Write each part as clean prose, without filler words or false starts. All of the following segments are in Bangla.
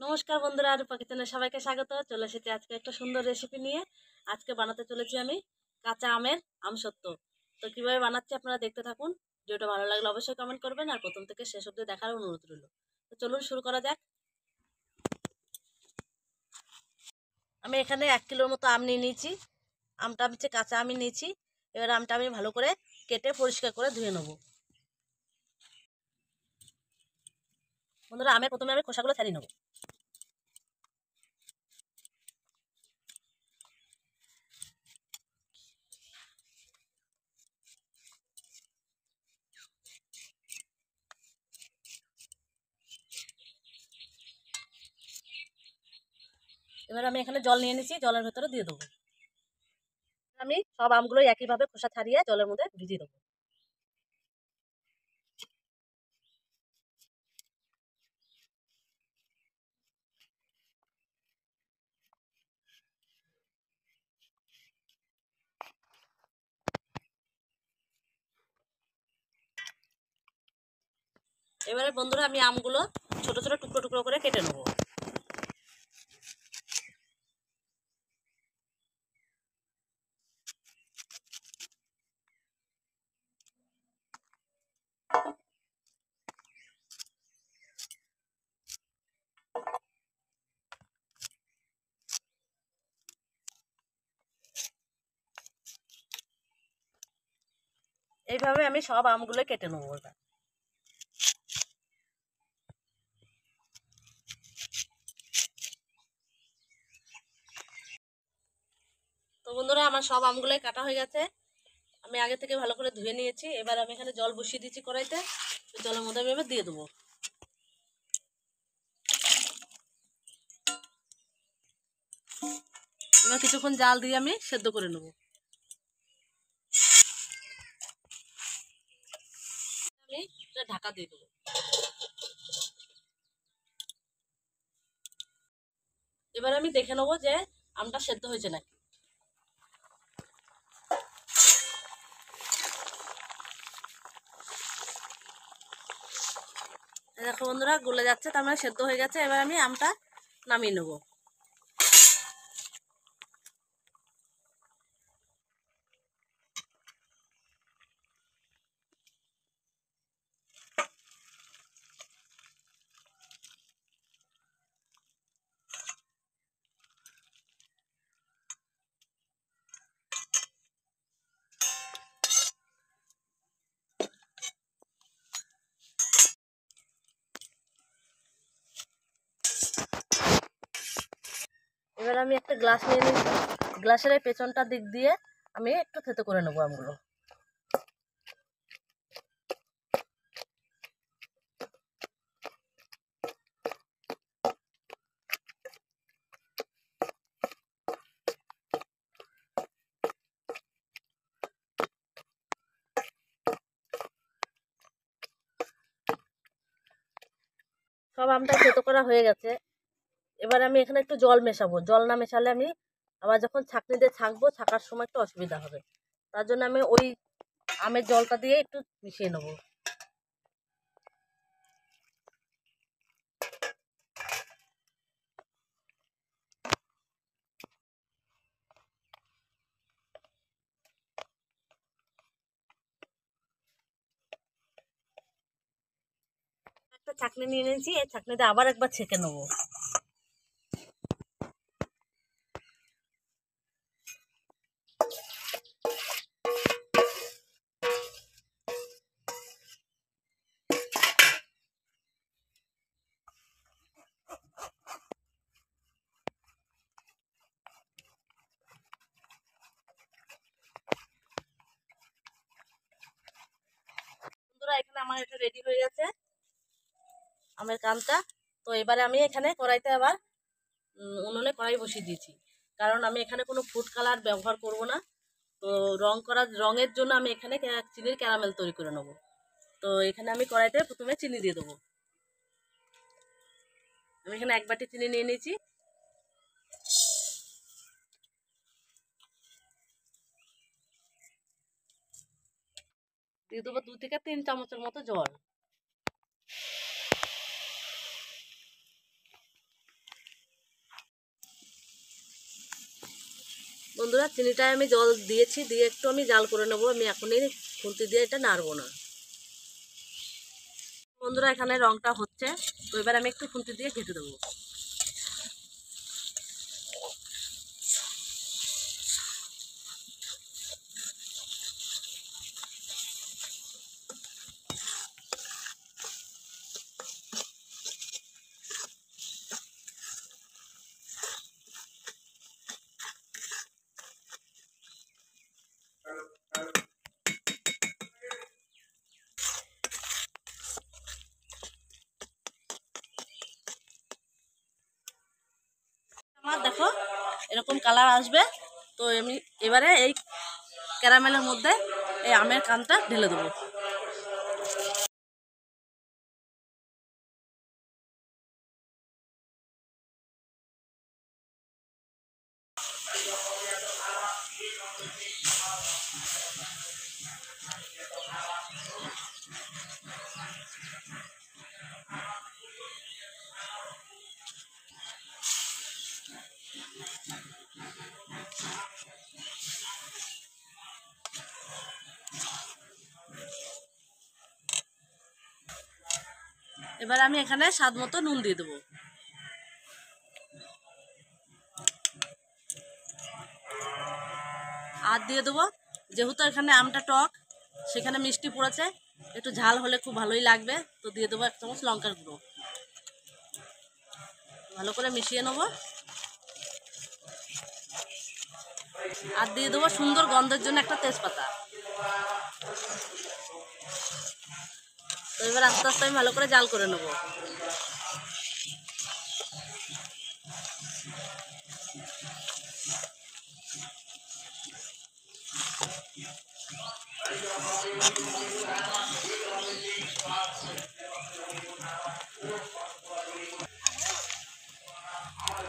নমস্কার বন্ধুরা, রূপা কিচেনে সবাইকে স্বাগত। চলে এসেছি আজকে একটা সুন্দর রেসিপি নিয়ে। আজকে বানাতে চলেছি আমি কাঁচা আমের আমসত্ত্ব। তো কিভাবে বানাচ্ছি আপনারা দেখতে থাকুন। ভিডিওটা ভালো লাগলে অবশ্যই কমেন্ট করবেন আর প্রথম থেকে শেষ অবধি দেখার অনুরোধ রইল। তো চলুন শুরু করা যাক। আমি এখানে 1 কিলোর মতো আম নিয়ে নিয়েছি। আমটা হচ্ছে কাঁচা আমি নিয়েছি। এবার আমটা আমি ভালো করে কেটে পরিষ্কার করে ধুয়ে নেব। বন্ধুরা, প্রথমে আমি খোসাগুলো ছাড়িয়ে নেব। এবার আমি এখানে জল নিয়ে নিয়েছি, জলের ভেতরে দিয়ে দেবো। আমি সব আমগুলো একইভাবে খোসা ছাড়িয়ে জলের মধ্যে ভিজিয়ে দেবো। এবারে বন্ধুরা, আমি আমগুলো ছোট ছোট টুকরো টুকরো করে কেটে নেব। এইভাবে আমি সব আমগুলো কেটে নেবো এবার। তো বন্ধুরা, আমার সব আমগুলোই কাটা হয়ে গেছে। আমি আগে থেকে ভালো করে ধুয়ে নিয়েছি। এবার আমি এখানে জল বসিয়ে দিচ্ছি কড়াইতে। জলের মধ্যে আমি এবার দিয়ে দেবো। এবার কিছুক্ষণ জাল দিয়ে আমি সেদ্ধ করে নেব। আমি ঢাকা দিয়ে দেবো। এবার আমি দেখে নেবো যে আমটা সেদ্ধ হয়েছে নাকি। দেখো বন্ধুরা, গলে যাচ্ছে, তার মানে সেদ্ধ হয়ে গেছে। এবার আমি আমটা নামিয়ে নেবো। এবার আমি একটা গ্লাস নিয়ে নিচ্ছি। গ্লাসের এই পেছনটা দিক দিয়ে আমি একটু থেতো করে নেবো আমগুলো। সব আমটা থেতো করা হয়ে গেছে। এবার আমি এখানে একটু জল মেশাবো। জল না মেশালে আমি আবার যখন ছাঁকনি দিয়ে ছাঁকবো, ছাঁকার সময় একটু অসুবিধা হবে। তার জন্য আমি ওই আমের জলটা দিয়ে একটু মিশিয়ে নেবো। একটা ছাঁকনি নিয়ে নিয়েছি, এই ছাঁকনিতে আবার একবার ছেঁকে নেবো। বন্ধুরা, এখানে আমার এটা রেডি হয়ে গেছে আমের কামটা। তো এবারে আমি এখানে কড়াইতে আবার উনুনে কড়াই বসিয়ে দিয়েছি। কারণ আমি এখানে কোনো ফুড কালার ব্যবহার করব না। তো রঙের জন্য আমি এখানে চিনির ক্যারামেল তৈরি করে নেবো। তো এখানে আমি কড়াইতে প্রথমে চিনি দিয়ে দেবো। আমি এখানে 1 বাটি চিনি নিয়ে নিয়েছি। দিয়ে দেবো 2 থেকে 3 চামচের মতো জল। বন্ধুরা চিনিটায় আমি জল দিয়েছি, দিয়ে একটু আমি জাল করে নেবো। আমি এখনই খুন্তি দিয়ে এটা নাড়বো না। বন্ধুরা এখানে রংটা হচ্ছে, তো এবার আমি একটু খুন্তি দিয়ে ঘেঁটে দেবো। আমার দেখো এরকম কালার আসবে। তো আমি এবারে এই ক্যারামেলের মধ্যে এই আমের কানটা ঢেলে দেবো। এবার আমি এখানে স্বাদ মতো নুন দিয়ে দেবো। আর দিয়ে দেবো, যেহেতু এখানে আমটা টক, সেখানে মিষ্টি পড়েছে, একটু ঝাল হলে খুব ভালোই লাগবে। তো দিয়ে দেবো 1 চামচ লঙ্কার গুঁড়ো। ভালো করে মিশিয়ে নেবো। আর দিয়ে দেবো সুন্দর গন্ধের জন্য একটা তেজপাতা। তো এবার আস্তে আস্তে আমি ভালো করে জাল করে নেবো।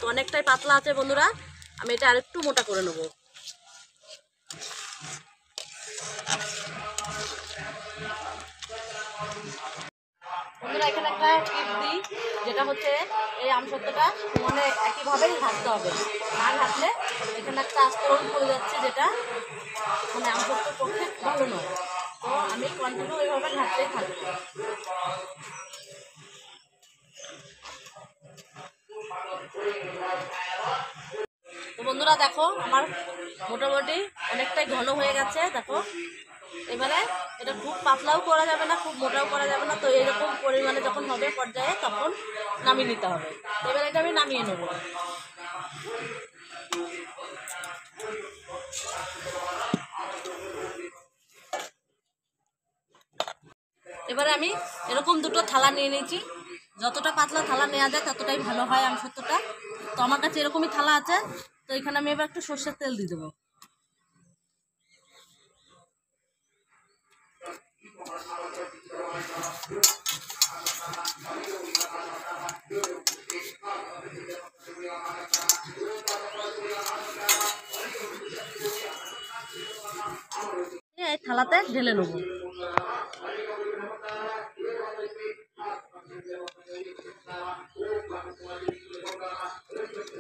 তো অনেকটাই পাতলা আছে বন্ধুরা, আমি এটা আরেকটু মোটা করে নেবো। বন্ধুরা এখানে একটা টিপ দিই, যেটা হচ্ছে এই আমসত্ত্বটা মানে একইভাবেই ঘাটতে হবে। না ঘাটলে এখানে একটা আস্তরণ পড়ে যাচ্ছে, যেটা মানে আমসত্ত্বর পক্ষে ভালো নয়। তো আমি কন্টিনিউ এইভাবে ঘাটতেই থাকবো। তো বন্ধুরা দেখো আমার মোটামুটি অনেকটাই ঘন হয়ে গেছে। দেখো এবারে এটা খুব পাতলাও করা যাবে না, খুব মোটাও করা যাবে না। তো এরকম পরিমাণে যখন হবে পর্যায়ে, তখন নামিয়ে নিতে হবে। তো এবার এটা আমি নামিয়ে নেবো। এবারে আমি এরকম দুটো থালা নিয়ে নিয়েছি। যতটা পাতলা থালা নেওয়া যায় ততটাই ভালো হয় আমসত্ত্বটা। তো আমার কাছে এরকমই থালা আছে। তো এখানে আমি এবার একটু সর্ষের তেল দিয়ে দেবো। এই থালাতে ঢেলে নেবো।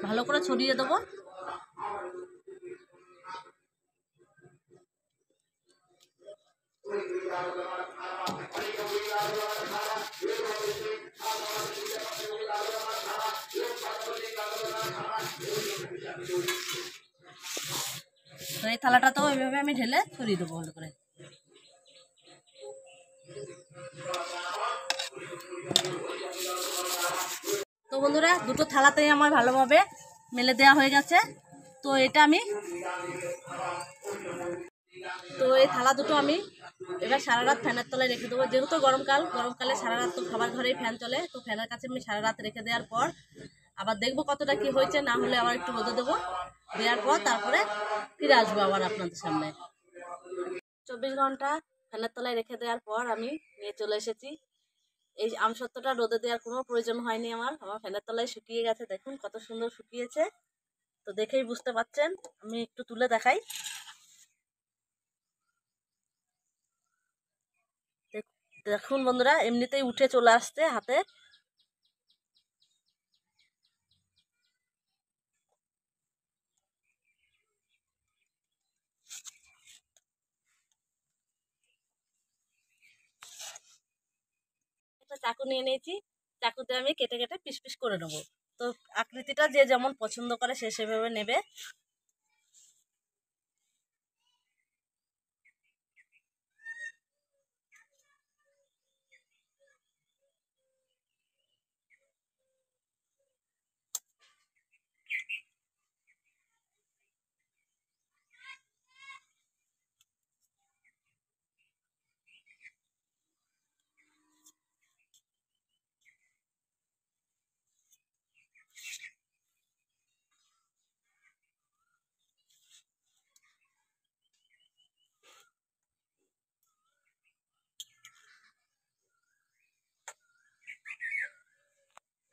ভালো করে ছড়িয়ে দেবো। তো এই থালাটাতেও এইভাবে আমি ঢেলে ছড়িয়ে দেবো ভালো করে। তো বন্ধুরা দুটো থালাতেই আমার ভালোভাবে মেলে দেওয়া হয়ে গেছে। তো এটা আমি এই থালা দুটো আমি এবার সারা রাত ফ্যানের তলায় রেখে দেবো। যেহেতু গরমকালে সারা রাত তো খাবার ঘরেই ফ্যান চলে। তো ফ্যানের কাছে আমি সারা রাত রেখে দেওয়ার পর আবার দেখবো কতটা কি হয়েছে, না হলে আবার একটু রোদে দেবো। দেওয়ার পর তারপরে ফিরে আসবো আবার আপনাদের সামনে। 24 ঘন্টা ফ্যানের তলায় রেখে দেওয়ার পর আমি নিয়ে চলে এসেছি। এই আমসত্ত্বটা রোদে দেওয়ার কোনো প্রয়োজন হয়নি। আমার ফ্যানের তলায় শুকিয়ে গেছে। দেখুন কত সুন্দর শুকিয়েছে। তো দেখেই বুঝতে পারছেন। আমি একটু তুলে দেখাই। দেখুন বন্ধুরা এমনিতেই উঠে চলে আসছে হাতে। চাকু নিয়ে নিয়েছি, চাকুতে আমি কেটে কেটে পিস পিস করে নেবো। তো আকৃতিটা যে যেমন পছন্দ করে সে সেভাবে নেবে।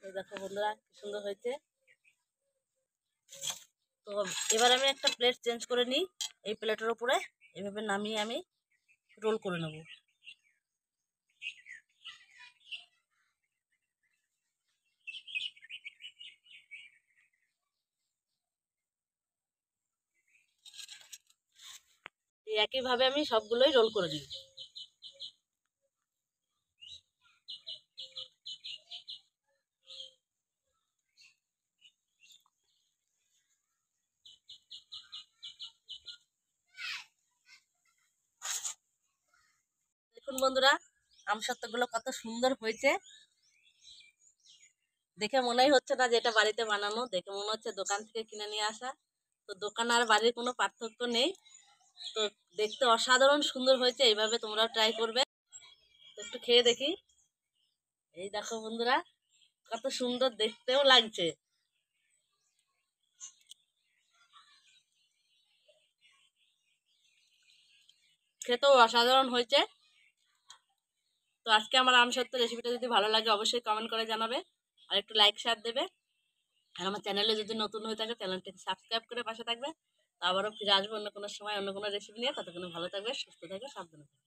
দেখো বন্ধুরা কি সুন্দর হয়েছে। তো এবার আমি একটা প্লেট চেঞ্জ করে নিই, এই প্লেটের উপরে এভাবে নামিয়ে আমি রোল করে নেব। একইভাবে আমি সবগুলোই রোল করে নিই। দেখুন বন্ধুরা আমসত্ত্বগুলো কত সুন্দর হয়েছে। দেখে মনেই হচ্ছে না যে এটা বাড়িতে বানানো, দেখে মনে হচ্ছে দোকান থেকে কিনে নিয়ে আসা। তো দোকান আর বাড়ির কোনো পার্থক্য নেই। তো দেখতে অসাধারণ সুন্দর হয়েছে, এইভাবে তোমরাও ট্রাই করবে। তো একটু খেয়ে দেখি। এই দেখো বন্ধুরা কত সুন্দর দেখতেও লাগছে। খেতেও অসাধারণ হয়েছে। তো আজকে আমার আমসত্ত্ব রেসিপিটা যদি ভালো লাগে অবশ্যই কমেন্ট করে জানাবে, আর একটু লাইক শেয়ার দেবে। আর আমার চ্যানেলে যদি নতুন হয়ে থাকে চ্যানেলটাকে সাবস্ক্রাইব করে পাশে থাকবে। তো আবারও ফিরে আসবো অন্য কোনো সময় অন্য কোনো রেসিপি নিয়ে। ততক্ষণে ভালো থাকবে, সুস্থ থাকবে, সাবধানে থাকবে।